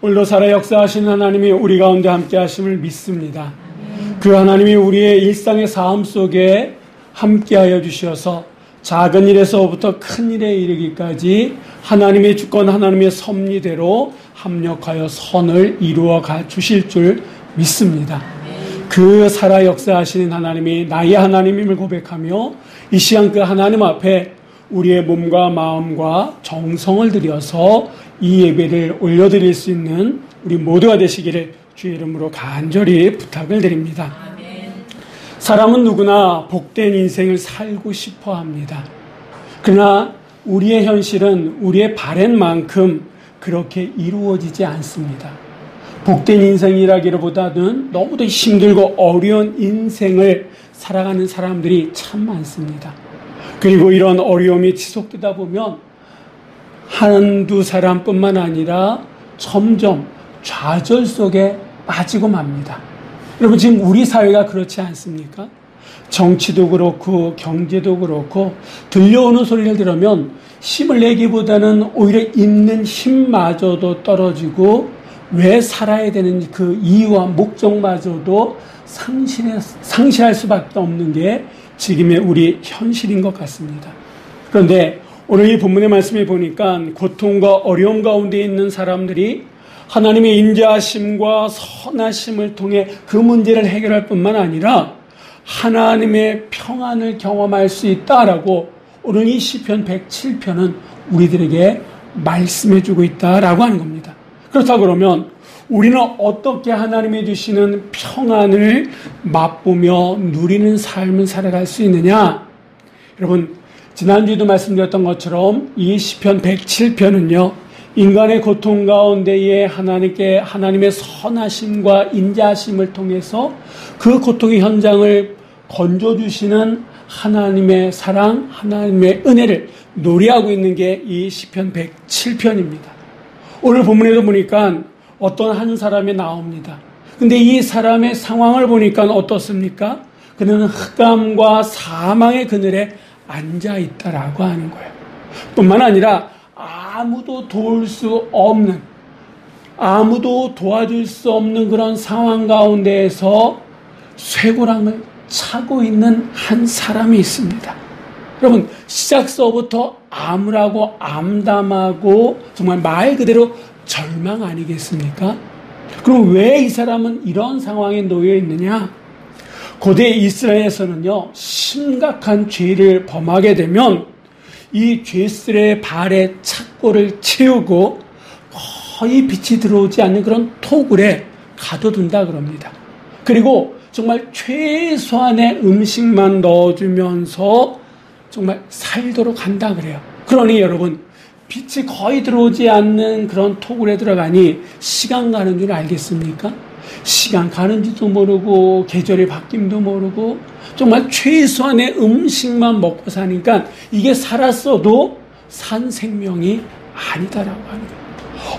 오늘도 살아 역사하시는 하나님이 우리 가운데 함께 하심을 믿습니다. 그 하나님이 우리의 일상의 삶 속에 함께하여 주셔서 작은 일에서부터 큰 일에 이르기까지 하나님의 주권, 하나님의 섭리대로 합력하여 선을 이루어 가 주실 줄 믿습니다. 그 살아 역사하시는 하나님이 나의 하나님임을 고백하며 이 시간 그 하나님 앞에 우리의 몸과 마음과 정성을 들여서 이 예배를 올려드릴 수 있는 우리 모두가 되시기를 주의 이름으로 간절히 부탁을 드립니다. 사람은 누구나 복된 인생을 살고 싶어 합니다. 그러나 우리의 현실은 우리의 바램만큼 그렇게 이루어지지 않습니다. 복된 인생이라기보다는 너무도 힘들고 어려운 인생을 살아가는 사람들이 참 많습니다. 그리고 이런 어려움이 지속되다 보면 한두 사람뿐만 아니라 점점 좌절 속에 빠지고 맙니다. 여러분, 지금 우리 사회가 그렇지 않습니까? 정치도 그렇고 경제도 그렇고 들려오는 소리를 들으면 힘을 내기보다는 오히려 있는 힘마저도 떨어지고 왜 살아야 되는 그 이유와 목적마저도 상실할 수밖에 없는 게 지금의 우리 현실인 것 같습니다. 그런데 오늘 이 본문의 말씀에 보니까 고통과 어려움 가운데 있는 사람들이 하나님의 인자하심과 선하심을 통해 그 문제를 해결할 뿐만 아니라 하나님의 평안을 경험할 수 있다라고 오늘 이 시편 107편은 우리들에게 말씀해주고 있다라고 하는 겁니다. 그렇다 그러면 우리는 어떻게 하나님이 주시는 평안을 맛보며 누리는 삶을 살아갈 수 있느냐? 여러분, 지난주에도 말씀드렸던 것처럼 이 시편 107편은요, 인간의 고통 가운데에 하나님의 선하심과 인자하심을 통해서 그 고통의 현장을 건져주시는 하나님의 사랑, 하나님의 은혜를 노래하고 있는 게 이 시편 107편입니다. 오늘 본문에도 보니까 어떤 한 사람이 나옵니다. 근데 이 사람의 상황을 보니까 어떻습니까? 그는 흑암과 사망의 그늘에 앉아 있다라고 하는 거예요. 뿐만 아니라 아무도 도울 수 없는, 아무도 도와줄 수 없는 그런 상황 가운데에서 쇠고랑을 차고 있는 한 사람이 있습니다. 여러분, 시작서부터 암울하고 암담하고 정말 말 그대로 절망 아니겠습니까? 그럼 왜 이 사람은 이런 상황에 놓여 있느냐? 고대 이스라엘에서는요, 심각한 죄를 범하게 되면 이 죄슬의 발에 착고를 채우고 거의 빛이 들어오지 않는 그런 토굴에 가둬둔다 그럽니다. 그리고 정말 최소한의 음식만 넣어주면서 정말 살도록 한다 그래요. 그러니 여러분, 빛이 거의 들어오지 않는 그런 토굴에 들어가니 시간 가는 줄 알겠습니까? 시간 가는지도 모르고 계절의 바뀜도 모르고 정말 최소한의 음식만 먹고 사니까 이게 살았어도 산 생명이 아니다라고 하는 거예요.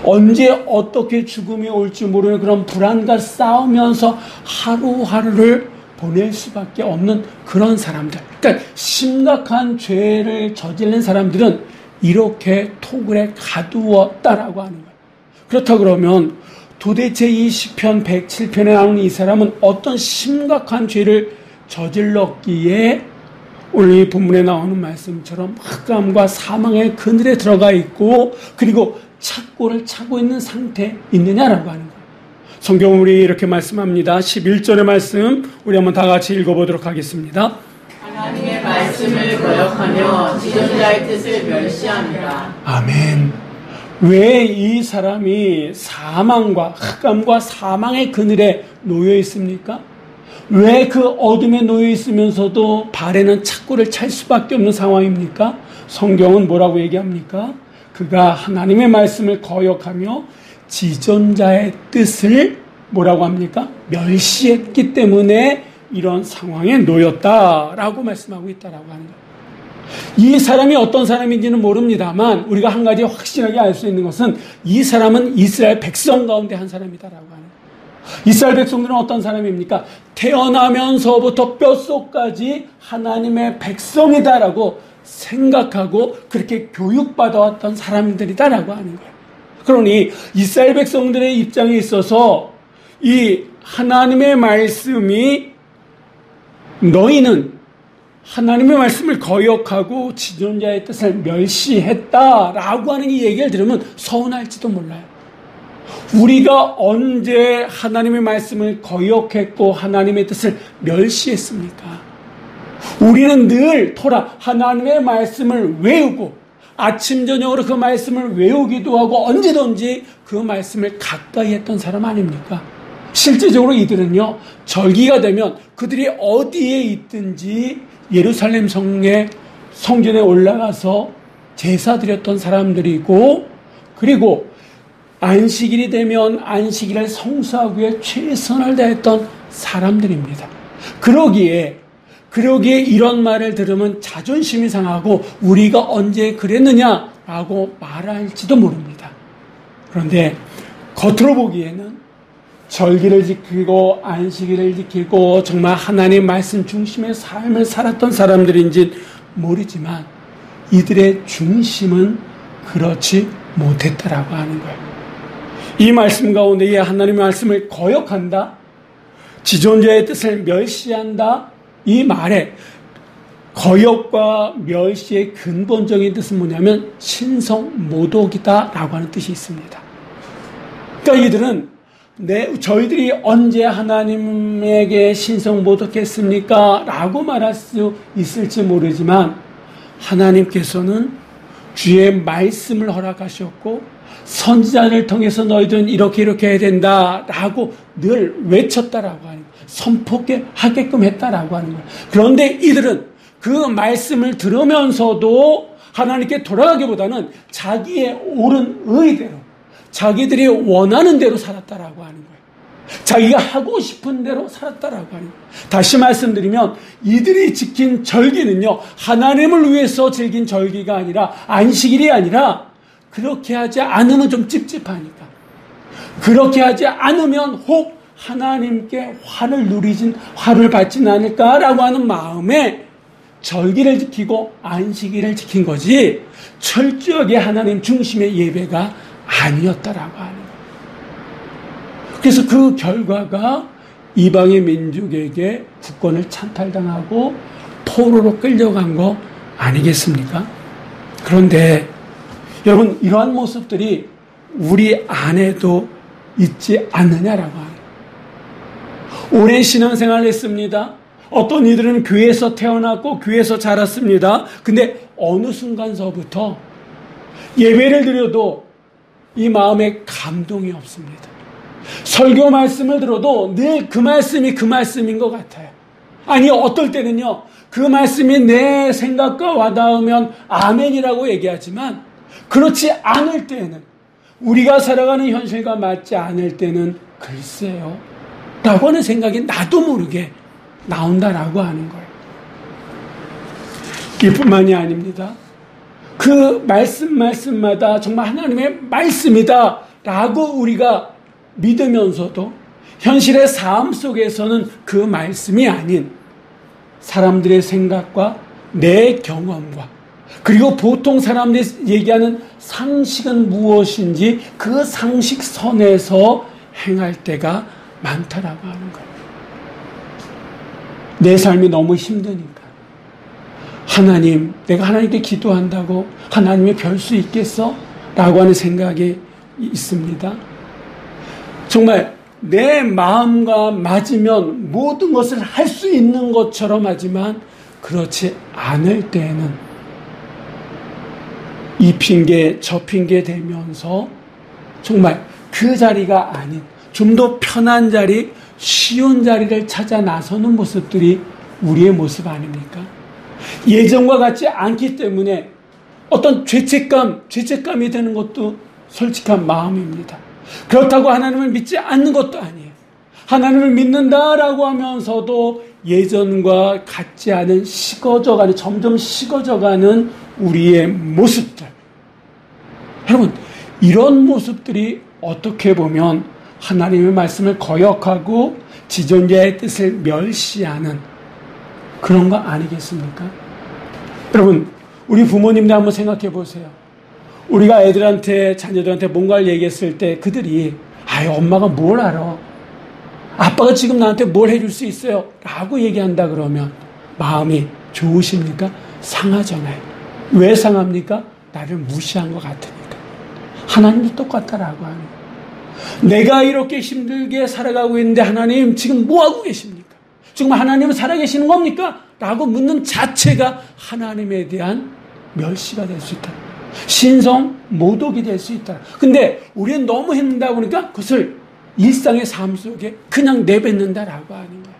언제 어떻게 죽음이 올지 모르는 그런 불안과 싸우면서 하루하루를 보낼 수밖에 없는 그런 사람들. 그러니까 심각한 죄를 저지른 사람들은 이렇게 토굴에 가두었다라고 하는 거예요. 그렇다 그러면 도대체 이 시편 107편에 나오는 이 사람은 어떤 심각한 죄를 저질렀기에 오늘 이 본문에 나오는 말씀처럼 흑암과 사망의 그늘에 들어가 있고 그리고 착고를 차고 있는 상태에 있느냐라고 하는 거예요. 성경은 우리 이렇게 말씀합니다. 11절의 말씀 우리 한번 다 같이 읽어보도록 하겠습니다. 하나님의 말씀을 거역하며 지존자의 뜻을 멸시합니다. 아멘. 왜 이 사람이 사망과 흑암과 사망의 그늘에 놓여 있습니까? 왜 그 어둠에 놓여 있으면서도 발에는 착고를 찰 수밖에 없는 상황입니까? 성경은 뭐라고 얘기합니까? 그가 하나님의 말씀을 거역하며 지존자의 뜻을 뭐라고 합니까? 멸시했기 때문에 이런 상황에 놓였다라고 말씀하고 있다라고 하는 거예요. 이 사람이 어떤 사람인지는 모릅니다만 우리가 한 가지 확실하게 알 수 있는 것은 이 사람은 이스라엘 백성 가운데 한 사람이다라고 하는 거예요. 이스라엘 백성들은 어떤 사람입니까? 태어나면서부터 뼛속까지 하나님의 백성이다라고 생각하고 그렇게 교육받아왔던 사람들이다라고 하는 거예요. 그러니 이스라엘 백성들의 입장에 있어서 이 하나님의 말씀이 너희는 하나님의 말씀을 거역하고 지존자의 뜻을 멸시했다라고 하는 이 얘기를 들으면 서운할지도 몰라요. 우리가 언제 하나님의 말씀을 거역했고 하나님의 뜻을 멸시했습니까? 우리는 늘 토라 하나님의 말씀을 외우고 아침 저녁으로 그 말씀을 외우기도 하고 언제든지 그 말씀을 가까이 했던 사람 아닙니까? 실제적으로 이들은요, 절기가 되면 그들이 어디에 있든지 예루살렘 성전에 올라가서 제사 드렸던 사람들이고, 그리고 안식일이 되면 안식일을 성수하기 위해 최선을 다했던 사람들입니다. 그러기에 이런 말을 들으면 자존심이 상하고 우리가 언제 그랬느냐라고 말할지도 모릅니다. 그런데 겉으로 보기에는 절기를 지키고 안식일을 지키고 정말 하나님 말씀 중심의 삶을 살았던 사람들인지 모르지만 이들의 중심은 그렇지 못했다라고 하는 거예요. 이 말씀 가운데 이 하나님의 말씀을 거역한다, 지존자의 뜻을 멸시한다, 이 말에 거역과 멸시의 근본적인 뜻은 뭐냐면 신성모독이다라고 하는 뜻이 있습니다. 그러니까 이들은 저희들이 언제 하나님에게 신성모독했습니까? 라고 말할 수 있을지 모르지만 하나님께서는 주의 말씀을 허락하셨고 선지자를 통해서 너희들은 이렇게 해야 된다라고 늘 외쳤다라고 하는 거예요. 선포하게끔 했다라고 하는 거예요. 그런데 이들은 그 말씀을 들으면서도 하나님께 돌아가기보다는 자기의 옳은 의대로 자기들이 원하는 대로 살았다라고 하는 거예요. 자기가 하고 싶은 대로 살았다라고 하는 거예요. 다시 말씀드리면 이들이 지킨 절기는요, 하나님을 위해서 즐긴 절기가 아니라 안식일이 아니라 그렇게 하지 않으면 좀 찝찝하니까, 그렇게 하지 않으면 혹 하나님께 화를 받지는 않을까라고 하는 마음에 절기를 지키고 안식일을 지킨 거지 철저하게 하나님 중심의 예배가 아니었다라고 하는 거예요. 그래서 그 결과가 이방의 민족에게 국권을 찬탈당하고 포로로 끌려간 거 아니겠습니까? 그런데 여러분, 이러한 모습들이 우리 안에도 있지 않느냐라고 하는 거예요. 오랜 신앙생활을 했습니다. 어떤 이들은 교회에서 태어났고 교회에서 자랐습니다. 근데 어느 순간서부터 예배를 드려도 이 마음에 감동이 없습니다. 설교 말씀을 들어도 늘 그 말씀이 그 말씀인 것 같아요. 아니, 어떨 때는요, 그 말씀이 내 생각과 와닿으면 아멘이라고 얘기하지만 그렇지 않을 때는, 우리가 살아가는 현실과 맞지 않을 때는 글쎄요 라고 하는 생각이 나도 모르게 나온다라고 하는 거예요. 이뿐만이 아닙니다. 그 말씀마다 정말 하나님의 말씀이다 라고 우리가 믿으면서도 현실의 삶 속에서는 그 말씀이 아닌 사람들의 생각과 내 경험과, 그리고 보통 사람들이 얘기하는 상식은 무엇인지 그 상식선에서 행할 때가 많다라고 하는 거예요. 내 삶이 너무 힘드니까 하나님, 내가 하나님께 기도한다고 하나님이 별 수 있겠어? 라고 하는 생각이 있습니다. 정말 내 마음과 맞으면 모든 것을 할 수 있는 것처럼 하지만 그렇지 않을 때에는 이 핑계 저 핑계 대면서 정말 그 자리가 아닌 좀 더 편한 자리, 쉬운 자리를 찾아 나서는 모습들이 우리의 모습 아닙니까? 예전과 같지 않기 때문에 어떤 죄책감이 드는 것도 솔직한 마음입니다. 그렇다고 하나님을 믿지 않는 것도 아니에요. 하나님을 믿는다라고 하면서도 예전과 같지 않은 점점 식어져가는 우리의 모습들. 여러분, 이런 모습들이 어떻게 보면 하나님의 말씀을 거역하고 지존자의 뜻을 멸시하는 그런 거 아니겠습니까? 여러분, 우리 부모님들 한번 생각해 보세요. 우리가 애들한테, 자녀들한테 뭔가를 얘기했을 때 그들이 아유, 엄마가 뭘 알아? 아빠가 지금 나한테 뭘 해줄 수 있어요? 라고 얘기한다 그러면 마음이 좋으십니까? 상하잖아요. 왜 상합니까? 나를 무시한 것 같으니까. 하나님도 똑같다라고 하는 거예요. 내가 이렇게 힘들게 살아가고 있는데 하나님 지금 뭐하고 계십니까? 지금 하나님은 살아계시는 겁니까? 라고 묻는 자체가 하나님에 대한 멸시가 될 수 있다. 신성 모독이 될 수 있다. 근데 우리는 너무 힘들다 보니까 그것을 일상의 삶 속에 그냥 내뱉는다라고 하는 거예요.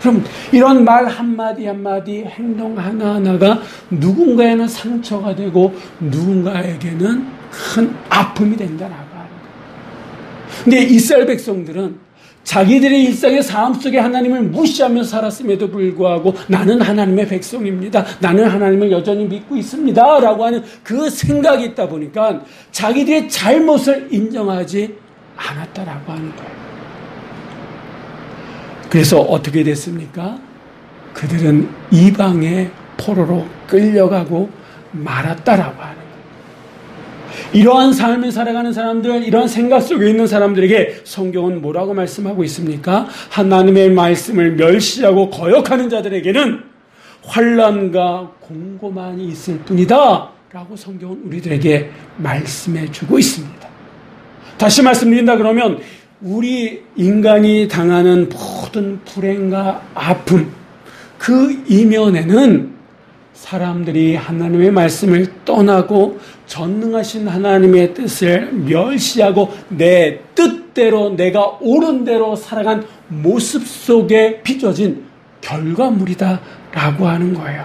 그럼 이런 말 한마디 한마디, 행동 하나하나가 누군가에는 상처가 되고 누군가에게는 큰 아픔이 된다라고 하는 거예요. 근데 이스라엘 백성들은 자기들의 일상의 삶 속에 하나님을 무시하면서 살았음에도 불구하고 나는 하나님의 백성입니다. 나는 하나님을 여전히 믿고 있습니다. 라고 하는 그 생각이 있다 보니까 자기들의 잘못을 인정하지 않았다라고 하는 거예요. 그래서 어떻게 됐습니까? 그들은 이방의 포로로 끌려가고 말았다라고 하는 거예요. 이러한 삶을 살아가는 사람들, 이러한 생각 속에 있는 사람들에게 성경은 뭐라고 말씀하고 있습니까? 하나님의 말씀을 멸시하고 거역하는 자들에게는 환난과 공고만이 있을 뿐이다 라고 성경은 우리들에게 말씀해 주고 있습니다. 다시 말씀드린다 그러면 우리 인간이 당하는 모든 불행과 아픔, 그 이면에는 사람들이 하나님의 말씀을 떠나고 전능하신 하나님의 뜻을 멸시하고 내 뜻대로 내가 옳은 대로 살아간 모습 속에 빚어진 결과물이다라고 하는 거예요.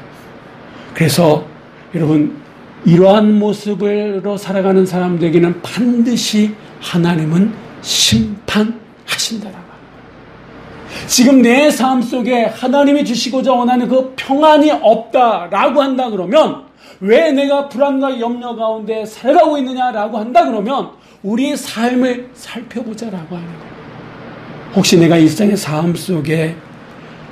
그래서 여러분, 이러한 모습으로 살아가는 사람들에게는 반드시 하나님은 심판하신다라고. 지금 내 삶 속에 하나님이 주시고자 원하는 그 평안이 없다라고 한다 그러면 왜 내가 불안과 염려 가운데 살아가고 있느냐라고 한다 그러면 우리의 삶을 살펴보자라고 하는 거예요. 혹시 내가 일상의 삶 속에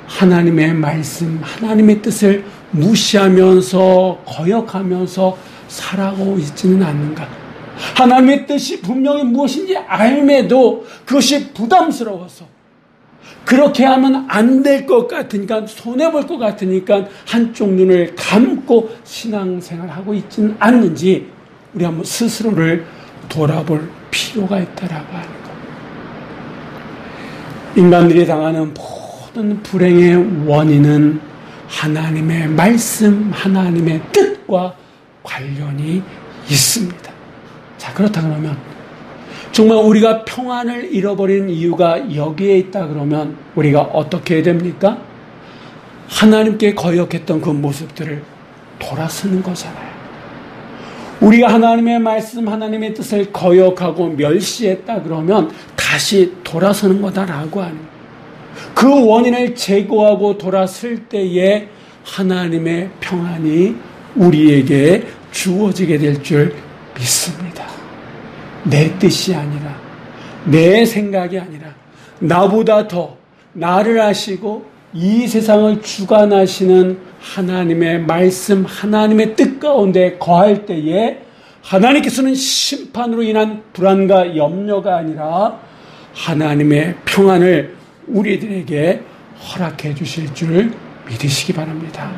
하나님의 말씀, 하나님의 뜻을 무시하면서 거역하면서 살아가고 있지는 않는가? 하나님의 뜻이 분명히 무엇인지 알매도 그것이 부담스러워서 그렇게 하면 안 될 것 같으니까, 손해볼 것 같으니까 한쪽 눈을 감고 신앙생활하고 있지는 않는지 우리 한번 스스로를 돌아볼 필요가 있다라고 하는 것. 인간들이 당하는 모든 불행의 원인은 하나님의 말씀, 하나님의 뜻과 관련이 있습니다. 자, 그렇다 그러면 정말 우리가 평안을 잃어버린 이유가 여기에 있다 그러면 우리가 어떻게 해야 됩니까? 하나님께 거역했던 그 모습들을 돌아서는 거잖아요. 우리가 하나님의 말씀, 하나님의 뜻을 거역하고 멸시했다 그러면 다시 돌아서는 거다라고 하는 그 원인을 제거하고 돌아설 때에 하나님의 평안이 우리에게 주어지게 될 줄 믿습니다. 내 뜻이 아니라, 내 생각이 아니라 나보다 더 나를 아시고 이 세상을 주관하시는 하나님의 말씀, 하나님의 뜻 가운데 거할 때에 하나님께서는 심판으로 인한 불안과 염려가 아니라 하나님의 평안을 우리들에게 허락해 주실 줄 믿으시기 바랍니다.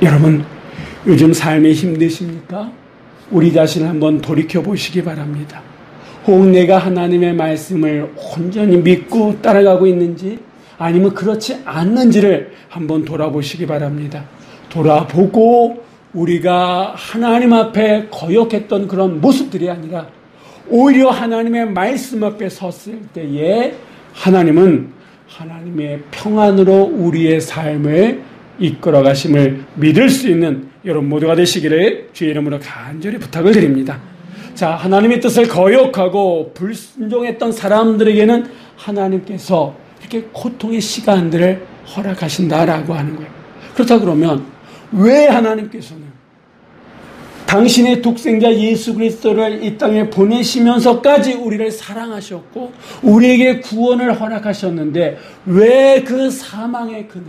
여러분, 요즘 삶이 힘드십니까? 우리 자신을 한번 돌이켜 보시기 바랍니다. 혹 내가 하나님의 말씀을 온전히 믿고 따라가고 있는지 아니면 그렇지 않는지를 한번 돌아보시기 바랍니다. 돌아보고 우리가 하나님 앞에 거역했던 그런 모습들이 아니라 오히려 하나님의 말씀 앞에 섰을 때에 하나님은 하나님의 평안으로 우리의 삶을 이끌어 가심을 믿을 수 있는 여러분 모두가 되시기를 주의 이름으로 간절히 부탁을 드립니다. 자, 하나님의 뜻을 거역하고 불순종했던 사람들에게는 하나님께서 이렇게 고통의 시간들을 허락하신다라고 하는 거예요. 그렇다 그러면 왜 하나님께서는 당신의 독생자 예수 그리스도를 이 땅에 보내시면서까지 우리를 사랑하셨고 우리에게 구원을 허락하셨는데 왜 그 사망의 그늘,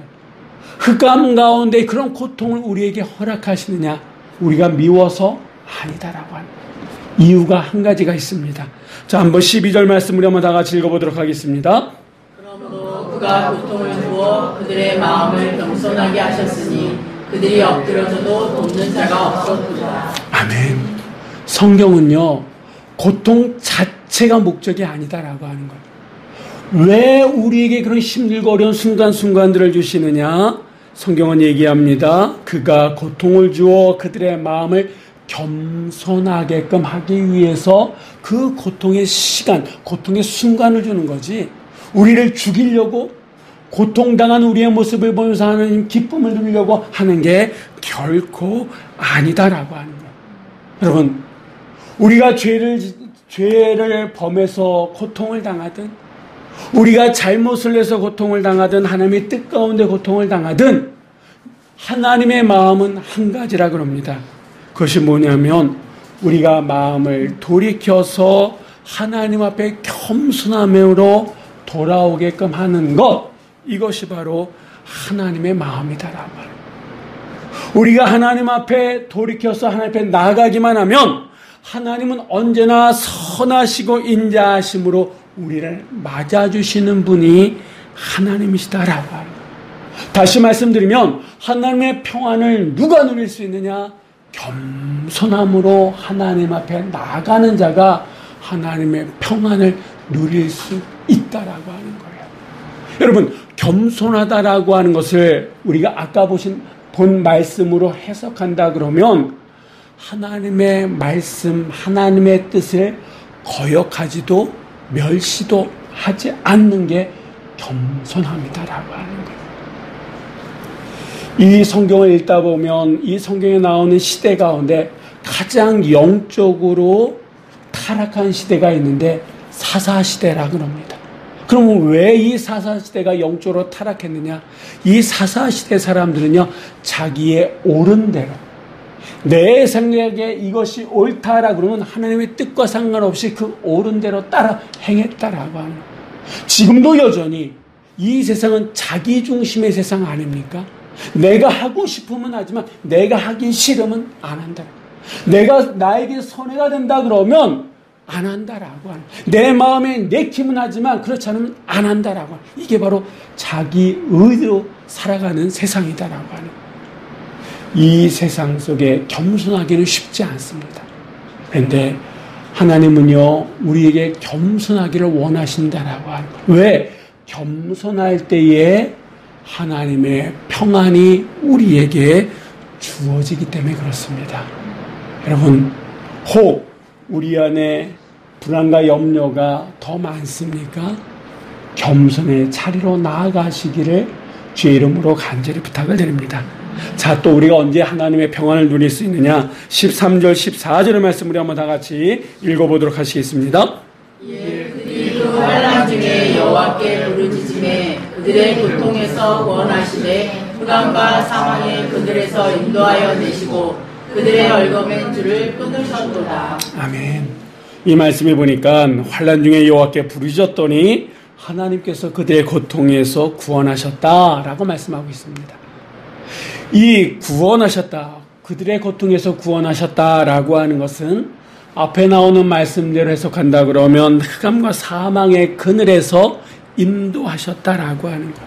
흑암 가운데 그런 고통을 우리에게 허락하시느냐? 우리가 미워서? 아니다라고 하는 이유가 한 가지가 있습니다. 자, 한번 12절 말씀을 한번 다 같이 읽어보도록 하겠습니다. 그러므로 그가 고통을 주어 그들의 마음을 겸손하게 하셨으니 그들이 엎드려져도 돕는 자가 없었도다. 아멘. 성경은요, 고통 자체가 목적이 아니다라고 하는 거예요. 왜 우리에게 그런 힘들고 어려운 순간순간들을 주시느냐? 성경은 얘기합니다. 그가 고통을 주어 그들의 마음을 겸손하게끔 하기 위해서 그 고통의 시간, 고통의 순간을 주는 거지. 우리를 죽이려고 고통당한 우리의 모습을 보면서 하나님 기쁨을 누리려고 하는 게 결코 아니다라고 하는 거예요. 여러분, 우리가 죄를 범해서 고통을 당하든, 우리가 잘못을 해서 고통을 당하든, 하나님의 뜻 가운데 고통을 당하든, 하나님의 마음은 한 가지라 그럽니다. 그것이 뭐냐면, 우리가 마음을 돌이켜서 하나님 앞에 겸손함으로 돌아오게끔 하는 것, 이것이 바로 하나님의 마음이다라고 하는 거예요. 우리가 하나님 앞에 돌이켜서 하나님 앞에 나아가기만 하면 하나님은 언제나 선하시고 인자하심으로 우리를 맞아주시는 분이 하나님이시다라고 하는 거예요. 다시 말씀드리면 하나님의 평안을 누가 누릴 수 있느냐? 겸손함으로 하나님 앞에 나아가는 자가 하나님의 평안을 누릴 수 있다라고 하는 거예요. 여러분, 겸손하다라고 하는 것을 우리가 아까 본 말씀으로 해석한다 그러면 하나님의 말씀, 하나님의 뜻을 거역하지도 멸시도 하지 않는 게 겸손함이다라고 하는 거예요. 이 성경을 읽다 보면 이 성경에 나오는 시대 가운데 가장 영적으로 타락한 시대가 있는데 사사시대라 그럽니다. 그러면 왜 이 사사시대가 영적으로 타락했느냐? 이 사사시대 사람들은요, 자기의 옳은 대로, 내 생각에 이것이 옳다라 그러면 하나님의 뜻과 상관없이 그 옳은 대로 따라 행했다라고 하는 거예요. 지금도 여전히 이 세상은 자기 중심의 세상 아닙니까? 내가 하고 싶으면 하지만 내가 하기 싫으면 안 한다. 내가 나에게 손해가 된다 그러면 안 한다라고 하는, 내 마음에 내키면 하지만 그렇지 않으면 안 한다라고 하는, 이게 바로 자기 의로 살아가는 세상이다라고 하는, 이 세상 속에 겸손하기는 쉽지 않습니다. 그런데 하나님은요, 우리에게 겸손하기를 원하신다라고 하는 거예요. 왜? 겸손할 때에 하나님의 평안이 우리에게 주어지기 때문에 그렇습니다. 여러분, 혹 우리 안에 불안과 염려가 더 많습니까? 겸손의 자리로 나아가시기를 주의 이름으로 간절히 부탁을 드립니다. 자, 또 우리가 언제 하나님의 평안을 누릴 수 있느냐? 13절, 14절의 말씀을 한번 다 같이 읽어보도록 하시겠습니다. 예, 그들이 그 환난 중에 여호와께 부르짖음에 그들의 고통에서 구원하시되 흑암과 사망의 그들에서 인도하여 내시고 그들의 얼거맨 줄을 끊으셨도다. 아멘. 이 말씀에 보니까 환난 중에 여호와께 부르짖었더니 하나님께서 그들의 고통에서 구원하셨다라고 말씀하고 있습니다. 이 구원하셨다, 그들의 고통에서 구원하셨다라고 하는 것은 앞에 나오는 말씀대로 해석한다 그러면 흑암과 사망의 그늘에서 인도하셨다라고 하는 것.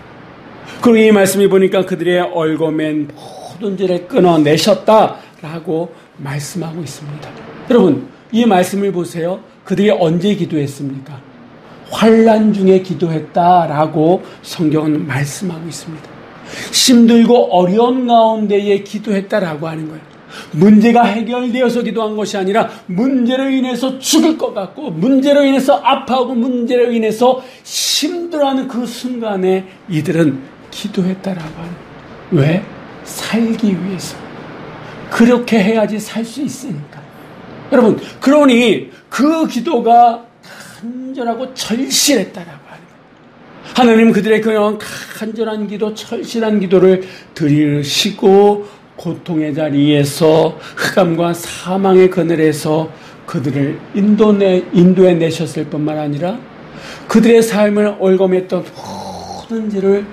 그리고 이 말씀이 보니까 그들의 얼거맨 모든 줄을 끊어내셨다라고 말씀하고 있습니다. 여러분, 이 말씀을 보세요. 그들이 언제 기도했습니까? 환난 중에 기도했다라고 성경은 말씀하고 있습니다. 힘들고 어려운 가운데에 기도했다라고 하는 거예요. 문제가 해결되어서 기도한 것이 아니라 문제로 인해서 죽을 것 같고 문제로 인해서 아파하고 문제로 인해서 힘들어하는 그 순간에 이들은 기도했다라고 하는 거예요. 왜? 살기 위해서. 그렇게 해야지 살 수 있으니까. 여러분, 그러니 그 기도가 간절하고 절실했다라고 하는 거예요. 하나님 그들의 그런 간절한 기도, 철실한 기도를 들으시고 고통의 자리에서 흑암과 사망의 그늘에서 그들을 인도해 내셨을 뿐만 아니라 그들의 삶을 올검했던 모든 죄를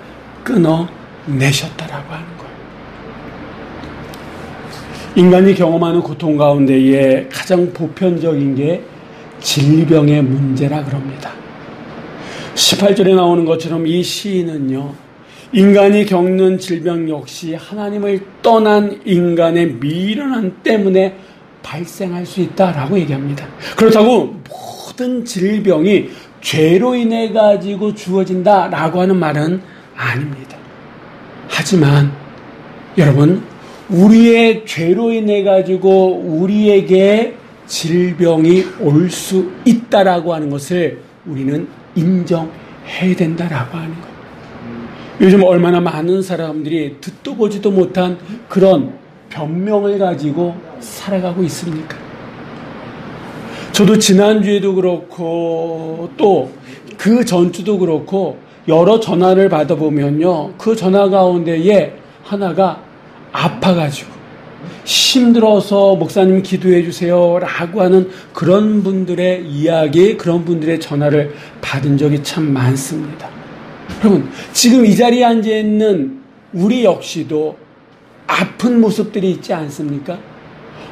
끊어내셨다라고 하는 거예요. 인간이 경험하는 고통 가운데에 가장 보편적인 게 질병의 문제라 그럽니다. 18절에 나오는 것처럼 이 시인은요, 인간이 겪는 질병 역시 하나님을 떠난 인간의 미련함 때문에 발생할 수 있다라고 얘기합니다. 그렇다고 모든 질병이 죄로 인해 가지고 주어진다라고 하는 말은 아닙니다. 하지만 여러분, 우리의 죄로 인해 가지고 우리에게 질병이 올 수 있다라고 하는 것을 우리는 인정해야 된다라고 하는 거예요. 요즘 얼마나 많은 사람들이 듣도 보지도 못한 그런 변명을 가지고 살아가고 있습니까? 저도 지난주에도 그렇고 또 그 전주도 그렇고 여러 전화를 받아보면요, 그 전화 가운데에 하나가 아파가지고 힘들어서 목사님 기도해 주세요 라고 하는 그런 분들의 이야기, 그런 분들의 전화를 받은 적이 참 많습니다. 여러분, 지금 이 자리에 앉아있는 우리 역시도 아픈 모습들이 있지 않습니까?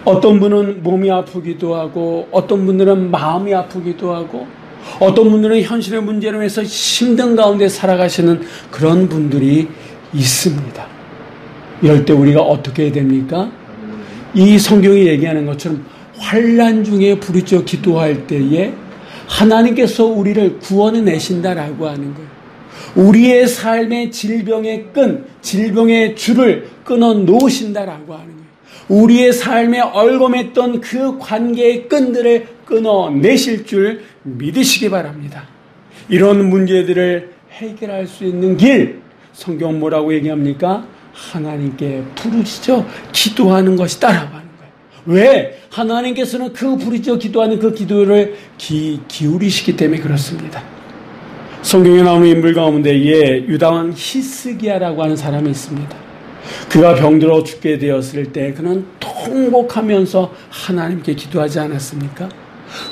어떤 분은 몸이 아프기도 하고, 어떤 분들은 마음이 아프기도 하고, 어떤 분들은 현실의 문제로 해서 힘든 가운데 살아가시는 그런 분들이 있습니다. 이럴 때 우리가 어떻게 해야 됩니까? 이 성경이 얘기하는 것처럼 환난 중에 부르짖어 기도할 때에 하나님께서 우리를 구원해 내신다라고 하는 거예요. 우리의 삶의 질병의 끈, 질병의 줄을 끊어 놓으신다라고 하는 거예요. 우리의 삶에 얼검했던 그 관계의 끈들을 끊어 내실 줄 믿으시기 바랍니다. 이런 문제들을 해결할 수 있는 길, 성경 뭐라고 얘기합니까? 하나님께 부르짖어 기도하는 것이다라고 하는 거예요. 왜? 하나님께서는 그 부르짖어 기도하는 그 기도를 기울이시기 때문에 그렇습니다. 성경에 나오는 인물 가운데에 유다왕 히스기야라고 하는 사람이 있습니다. 그가 병들어 죽게 되었을 때 그는 통곡하면서 하나님께 기도하지 않았습니까?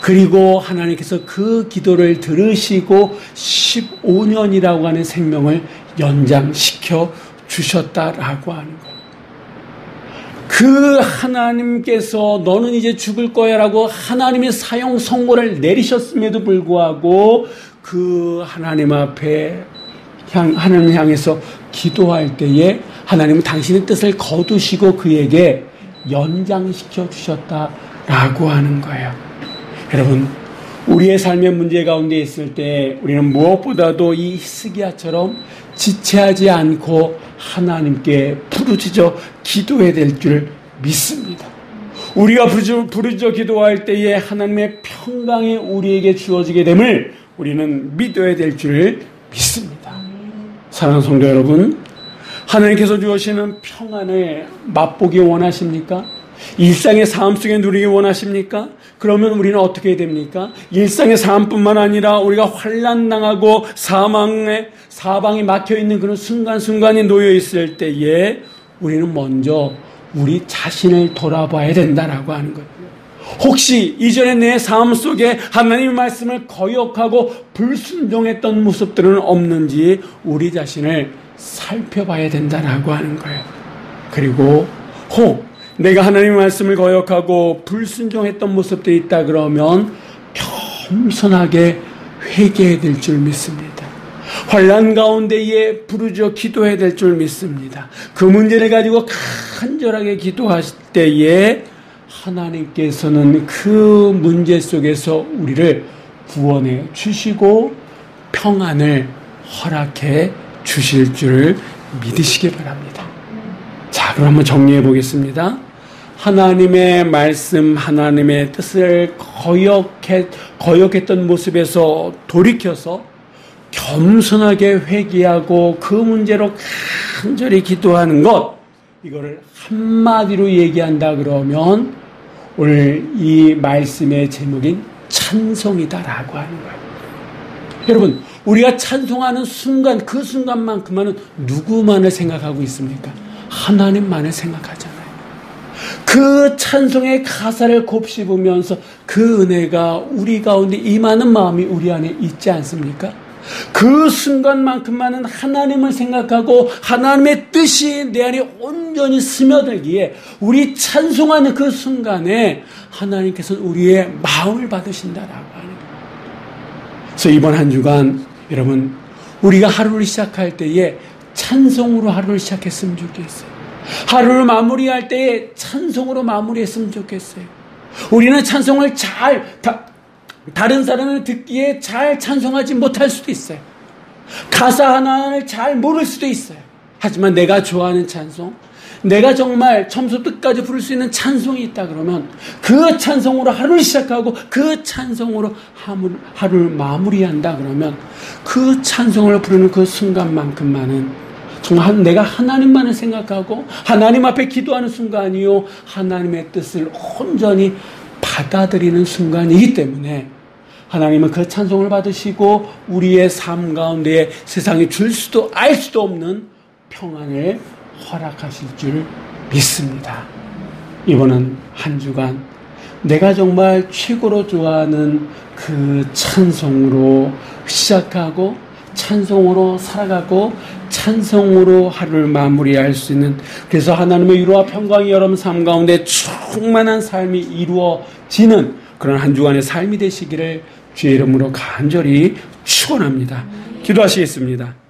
그리고 하나님께서 그 기도를 들으시고 15년이라고 하는 생명을 연장시켜 주셨다라고 하는 거예요. 그 하나님께서 너는 이제 죽을 거야 라고 하나님의 사형 선고를 내리셨음에도 불구하고 그 하나님 앞에 하나님 향해서 기도할 때에 하나님은 당신의 뜻을 거두시고 그에게 연장시켜 주셨다라고 하는 거예요. 여러분, 우리의 삶의 문제 가운데 있을 때 우리는 무엇보다도 이 히스기야처럼 지체하지 않고 하나님께 부르짖어 기도해야 될 줄 믿습니다. 우리가 부르짖어 기도할 때에 하나님의 평강이 우리에게 주어지게 됨을 우리는 믿어야 될 줄 믿습니다. 사랑하는 성도 여러분, 하나님께서 주시는 평안을 맛보기 원하십니까? 일상의 삶 속에 누리기 원하십니까? 그러면 우리는 어떻게 해야 됩니까? 일상의 삶뿐만 아니라 우리가 환난당하고 사방이 막혀있는 그런 순간순간이 놓여있을 때에 우리는 먼저 우리 자신을 돌아봐야 된다라고 하는 거예요. 혹시 이전에 내 삶 속에 하나님의 말씀을 거역하고 불순종했던 모습들은 없는지 우리 자신을 살펴봐야 된다라고 하는 거예요. 그리고 혹 내가 하나님의 말씀을 거역하고 불순종했던 모습들이 있다 그러면 겸손하게 회개해야 될 줄 믿습니다. 환난 가운데에 부르짖어 기도해야 될 줄 믿습니다. 그 문제를 가지고 간절하게 기도하실 때에 하나님께서는 그 문제 속에서 우리를 구원해 주시고 평안을 허락해 주실 줄 믿으시기 바랍니다. 자, 그럼 한번 정리해 보겠습니다. 하나님의 말씀, 하나님의 뜻을 거역했던 모습에서 돌이켜서 겸손하게 회개하고 그 문제로 간절히 기도하는 것, 이거를 한마디로 얘기한다 그러면 오늘 이 말씀의 제목인 찬송이다라고 하는 거예요. 여러분, 우리가 찬송하는 순간, 그 순간만큼은 누구만을 생각하고 있습니까? 하나님만을 생각하잖아요. 그 찬송의 가사를 곱씹으면서 그 은혜가 우리 가운데 임하는 마음이 우리 안에 있지 않습니까? 그 순간만큼만은 하나님을 생각하고 하나님의 뜻이 내 안에 온전히 스며들기에 우리 찬송하는 그 순간에 하나님께서는 우리의 마음을 받으신다라고 하는 거예요. 그래서 이번 한 주간 여러분 우리가 하루를 시작할 때에 찬송으로 하루를 시작했으면 좋겠어요. 하루를 마무리할 때에 찬송으로 마무리했으면 좋겠어요. 우리는 찬송을 다른 사람을 듣기에 잘 찬송하지 못할 수도 있어요. 가사 하나를 잘 모를 수도 있어요. 하지만 내가 좋아하는 찬송, 내가 정말 처음부터 끝까지 부를 수 있는 찬송이 있다 그러면 그 찬송으로 하루를 시작하고 그 찬송으로 하루를 마무리한다 그러면 그 찬송을 부르는 그 순간만큼만은 정말 내가 하나님만을 생각하고 하나님 앞에 기도하는 순간이요 하나님의 뜻을 온전히 받아들이는 순간이기 때문에 하나님은 그 찬송을 받으시고 우리의 삶 가운데 세상이 줄 수도 알 수도 없는 평안을 허락하실 줄 믿습니다. 이번은 한 주간 내가 정말 최고로 좋아하는 그 찬송으로 시작하고 찬송으로 살아가고 찬송으로 하루를 마무리할 수 있는, 그래서 하나님의 위로와 평강이 여러분 삶 가운데 충만한 삶이 이루어지는 그런 한 주간의 삶이 되시기를 주의 이름으로 간절히 축원합니다. 기도하시겠습니다.